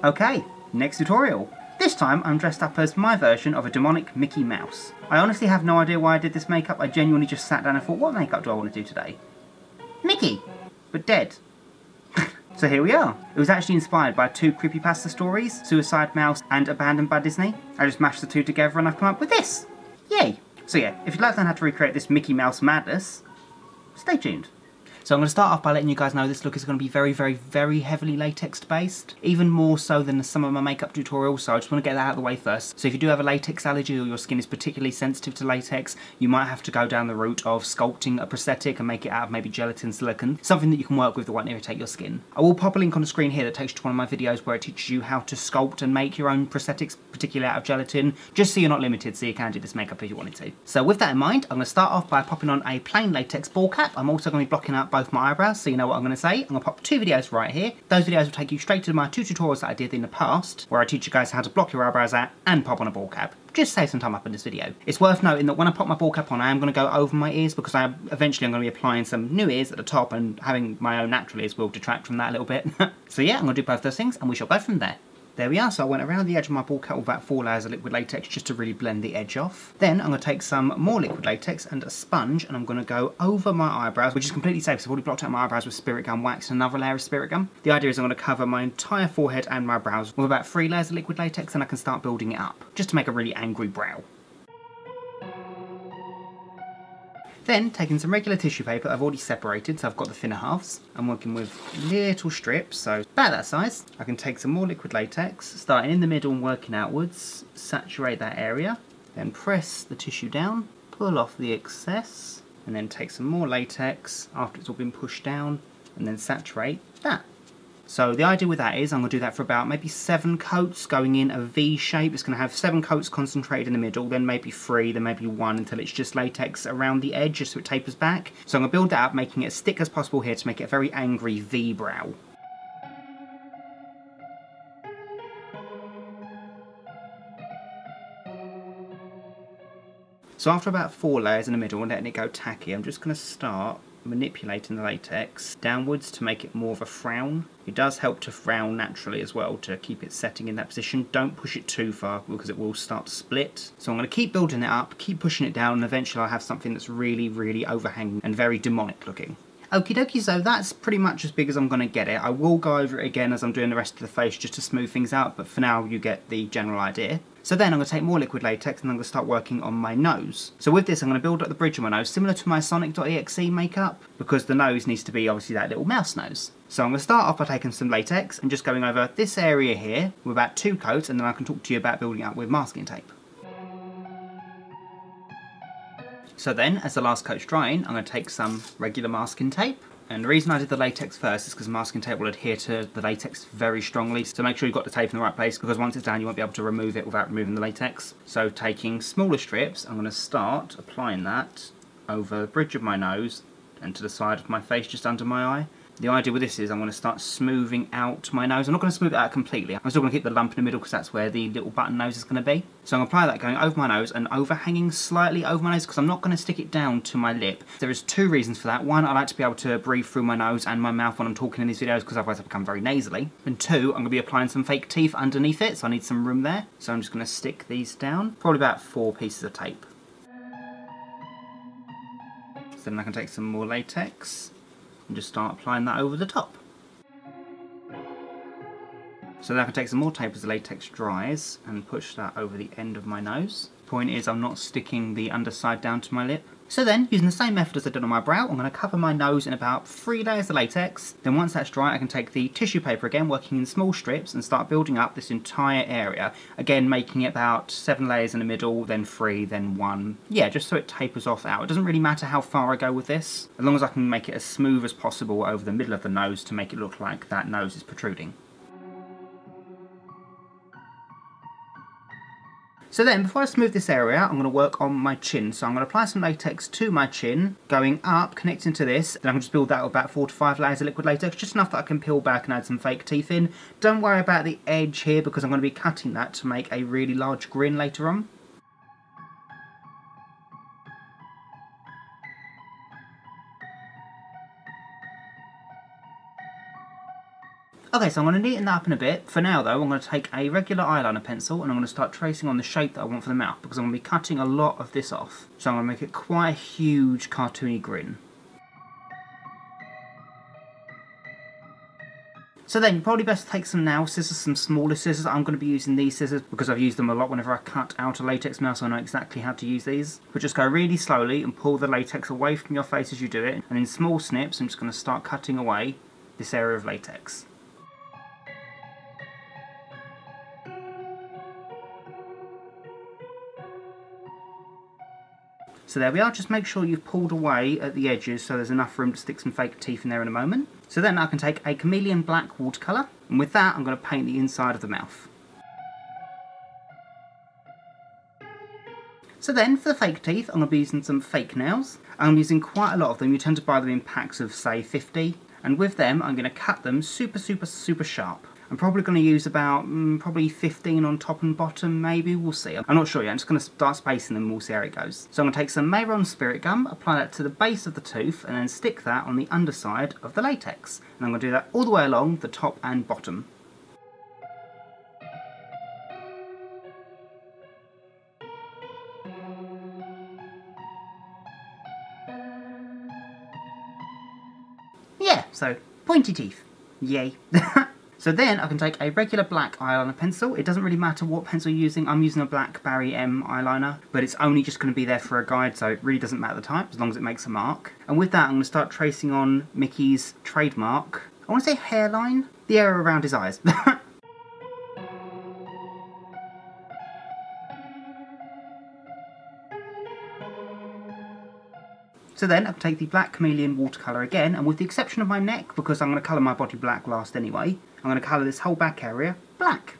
Okay, next tutorial. This time I'm dressed up as my version of a demonic Mickey Mouse. I honestly have no idea why I did this makeup. I genuinely just sat down and thought, what makeup do I want to do today? Mickey! But dead. So here we are. It was actually inspired by two Creepypasta stories, Suicide Mouse and Abandoned by Disney. I just mashed the two together and I've come up with this. Yay! So yeah, if you'd like to learn how to recreate this Mickey Mouse madness, stay tuned. So I'm going to start off by letting you guys know this look is going to be very, very, very heavily latex based. Even more so than some of my makeup tutorials, so I just want to get that out of the way first. So if you do have a latex allergy or your skin is particularly sensitive to latex, you might have to go down the route of sculpting a prosthetic and make it out of maybe gelatin silicone, something that you can work with that won't irritate your skin. I will pop a link on the screen here that takes you to one of my videos where it teaches you how to sculpt and make your own prosthetics, particularly out of gelatin, just so you're not limited, so you can do this makeup if you wanted to. So with that in mind, I'm going to start off by popping on a plain latex ball cap. I'm also going to be blocking out both my eyebrows, so you know what I'm going to say. I'm going to pop two videos right here. Those videos will take you straight to my two tutorials that I did in the past, where I teach you guys how to block your eyebrows out and pop on a ball cap. Just save some time up in this video. It's worth noting that when I pop my ball cap on, I am going to go over my ears because eventually I'm going to be applying some new ears at the top, and having my own natural ears will detract from that a little bit. So yeah, I'm going to do both those things and we shall go from there. There we are, so I went around the edge of my ball cap with about 4 layers of liquid latex just to really blend the edge off. Then I'm going to take some more liquid latex and a sponge and I'm going to go over my eyebrows, which is completely safe, so I've already blocked out my eyebrows with Spirit Gum wax and another layer of Spirit Gum. The idea is I'm going to cover my entire forehead and my brows with about 3 layers of liquid latex, and I can start building it up, just to make a really angry brow. Then, taking some regular tissue paper I've already separated, so I've got the thinner halves. I'm working with little strips, so about that size. I can take some more liquid latex, starting in the middle and working outwards, saturate that area, then press the tissue down, pull off the excess, and then take some more latex after it's all been pushed down, and then saturate that. So the idea with that is I'm going to do that for about maybe 7 coats going in a V shape. It's going to have 7 coats concentrated in the middle, then maybe 3, then maybe 1 until it's just latex around the edge just so it tapers back. So I'm going to build that up, making it as thick as possible here to make it a very angry V brow. So after about 4 layers in the middle and letting it go tacky, I'm just going to start manipulating the latex downwards to make it more of a frown. It does help to frown naturally as well to keep it setting in that position. Don't push it too far because it will start to split. So I'm going to keep building it up, keep pushing it down, and eventually I'll have something that's really, really overhanging and very demonic looking. Okie dokie, so that's pretty much as big as I'm going to get it. I will go over it again as I'm doing the rest of the face just to smooth things out, but for now you get the general idea. So then I'm going to take more liquid latex and I'm going to start working on my nose. So with this I'm going to build up the bridge of my nose, similar to my Sonic.exe makeup, because the nose needs to be obviously that little mouse nose. So I'm going to start off by taking some latex and just going over this area here with about 2 coats, and then I can talk to you about building up with masking tape. So then, as the last coat's drying, I'm going to take some regular masking tape. And the reason I did the latex first is because masking tape will adhere to the latex very strongly, so make sure you've got the tape in the right place, because once it's down you won't be able to remove it without removing the latex. So taking smaller strips, I'm going to start applying that over the bridge of my nose and to the side of my face just under my eye. The idea with this is I'm going to start smoothing out my nose. I'm not going to smooth it out completely. I'm still going to keep the lump in the middle because that's where the little button nose is going to be. So I'm going to apply that going over my nose and overhanging slightly over my nose because I'm not going to stick it down to my lip. There is 2 reasons for that. 1, I like to be able to breathe through my nose and my mouth when I'm talking in these videos because otherwise I become very nasally. And 2, I'm going to be applying some fake teeth underneath it, so I need some room there. So I'm just going to stick these down. Probably about 4 pieces of tape. So then I can take some more latex and just start applying that over the top. So then I can take some more tape as the latex dries and push that over the end of my nose. Point is I'm not sticking the underside down to my lip. So then, using the same method as I did on my brow, I'm going to cover my nose in about 3 layers of latex. Then once that's dry, I can take the tissue paper again, working in small strips, and start building up this entire area. Again, making it about 7 layers in the middle, then 3, then 1. Yeah, just so it tapers off out. It doesn't really matter how far I go with this, as long as I can make it as smooth as possible over the middle of the nose to make it look like that nose is protruding. So then, before I smooth this area out, I'm going to work on my chin. So I'm going to apply some latex to my chin, going up, connecting to this, and I can just build that with about 4 to 5 layers of liquid latex, just enough that I can peel back and add some fake teeth in. Don't worry about the edge here because I'm going to be cutting that to make a really large grin later on. Okay, so I'm going to neaten that up in a bit. For now though, I'm going to take a regular eyeliner pencil and I'm going to start tracing on the shape that I want for the mouth, because I'm going to be cutting a lot of this off. So I'm going to make it quite a huge cartoony grin. So then, you're probably best to take some nail scissors, some smaller scissors. I'm going to be using these scissors because I've used them a lot whenever I cut out a latex mouse, so I know exactly how to use these. But just go really slowly and pull the latex away from your face as you do it. And in small snips, I'm just going to start cutting away this area of latex. So there we are, just make sure you've pulled away at the edges so there's enough room to stick some fake teeth in there in a moment. So then I can take a Chameleon black watercolour, and with that I'm going to paint the inside of the mouth. So then for the fake teeth, I'm going to be using some fake nails. I'm using quite a lot of them. You tend to buy them in packs of say 50, and with them I'm going to cut them super sharp. I'm probably going to use about probably 15 on top and bottom, maybe, we'll see. I'm not sure yet, I'm just going to start spacing them and we'll see how it goes. So I'm going to take some Mehron Spirit Gum, apply that to the base of the tooth, and then stick that on the underside of the latex. And I'm going to do that all the way along the top and bottom. Yeah, so pointy teeth. Yay. So then I can take a regular black eyeliner pencil. It doesn't really matter what pencil you're using. I'm using a black Barry M eyeliner, but it's only just going to be there for a guide, so it really doesn't matter the type, as long as it makes a mark. And with that, I'm going to start tracing on Mickey's trademark, I want to say hairline, the area around his eyes. So then I can take the black Chameleon watercolour again, and with the exception of my neck, because I'm going to colour my body black last anyway, I'm going to colour this whole back area black.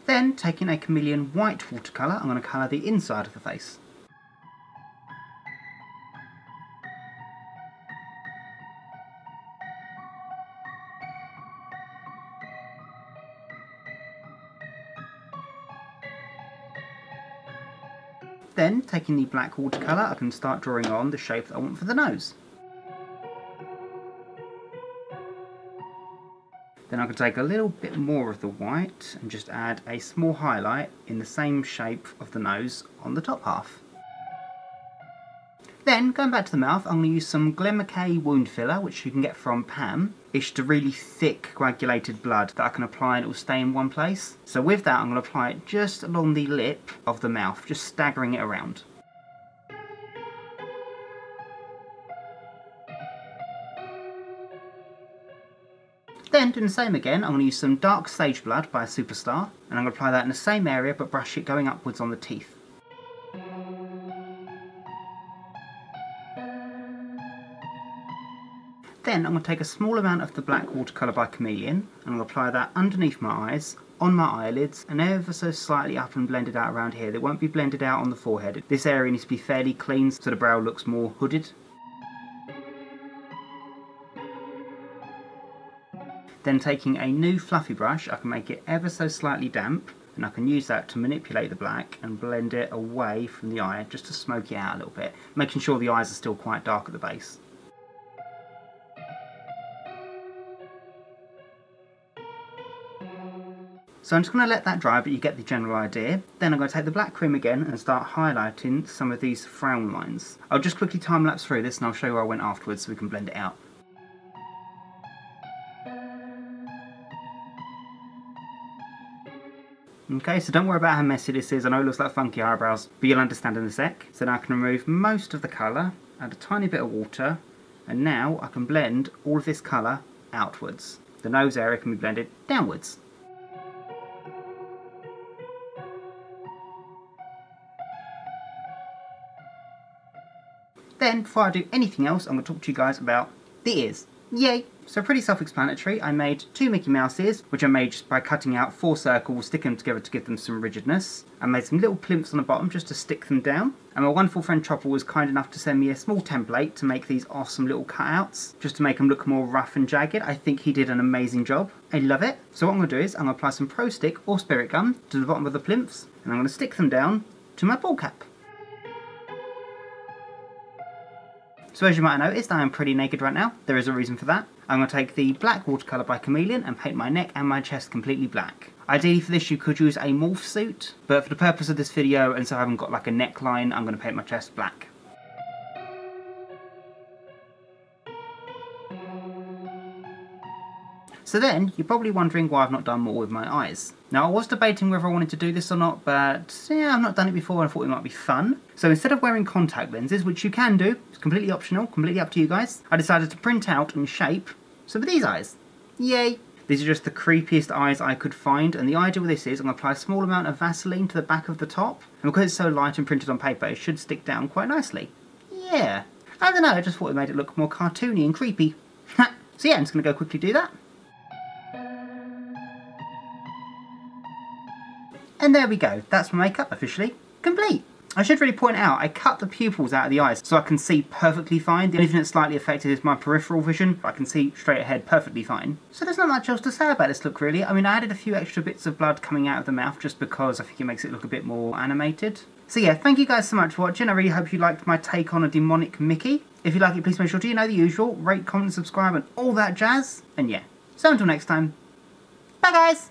Then, taking a Chameleon white watercolour, I'm going to colour the inside of the face. Then, taking the black watercolour, I can start drawing on the shape that I want for the nose. Then I can take a little bit more of the white and just add a small highlight in the same shape of the nose on the top half. Then, going back to the mouth, I'm going to use some Glen wound filler, which you can get from Pam. It's just a really thick coagulated blood that I can apply and it will stay in one place. So with that, I'm going to apply it just along the lip of the mouth, just staggering it around. Then, doing the same again, I'm going to use some dark sage blood by Superstar, and I'm going to apply that in the same area but brush it going upwards on the teeth. Then I'm going to take a small amount of the black watercolour by Chameleon, and I'll apply that underneath my eyes, on my eyelids, and ever so slightly up and blend it out around here. It won't be blended out on the forehead. This area needs to be fairly clean so the brow looks more hooded. Then taking a new fluffy brush, I can make it ever so slightly damp, and I can use that to manipulate the black and blend it away from the eye, just to smoke it out a little bit, making sure the eyes are still quite dark at the base. So I'm just going to let that dry, but you get the general idea. Then I'm going to take the black cream again and start highlighting some of these frown lines. I'll just quickly time lapse through this and I'll show you where I went afterwards so we can blend it out. Okay, so don't worry about how messy this is. I know it looks like funky eyebrows, but you'll understand in a sec. So now I can remove most of the colour, add a tiny bit of water, and now I can blend all of this colour outwards. The nose area can be blended downwards. Then, before I do anything else, I'm going to talk to you guys about the ears. Yay! So pretty self-explanatory. I made 2 Mickey Mouse ears, which I made just by cutting out 4 circles, sticking them together to give them some rigidness. I made some little plimps on the bottom just to stick them down. And my wonderful friend Chopper was kind enough to send me a small template to make these awesome little cutouts, just to make them look more rough and jagged. I think he did an amazing job. I love it. So what I'm going to do is I'm going to apply some Pro Stick or Spirit Gum to the bottom of the plimps, and I'm going to stick them down to my ball cap. So as you might have noticed, I am pretty naked right now. There is a reason for that. I'm going to take the black watercolour by Chameleon and paint my neck and my chest completely black. Ideally for this you could use a morph suit, but for the purpose of this video and so I haven't got like a neckline, I'm going to paint my chest black. So then, you're probably wondering why I've not done more with my eyes. Now I was debating whether I wanted to do this or not, but yeah, I've not done it before and I thought it might be fun. So instead of wearing contact lenses, which you can do, it's completely optional, completely up to you guys, I decided to print out and shape some of these eyes. Yay! These are just the creepiest eyes I could find, and the idea with this is I'm going to apply a small amount of Vaseline to the back of the top, and because it's so light and printed on paper, it should stick down quite nicely. Yeah. I don't know, I just thought it made it look more cartoony and creepy. So yeah, I'm just going to go quickly do that. And there we go, that's my makeup officially complete. I should really point out, I cut the pupils out of the eyes so I can see perfectly fine. The only thing that's slightly affected is my peripheral vision. I can see straight ahead perfectly fine. So there's not much else to say about this look really. I mean, I added a few extra bits of blood coming out of the mouth just because I think it makes it look a bit more animated. So yeah, thank you guys so much for watching. I really hope you liked my take on a demonic Mickey. If you like it, please make sure to, you know the usual, rate, comment, subscribe and all that jazz. And yeah, so until next time, bye guys!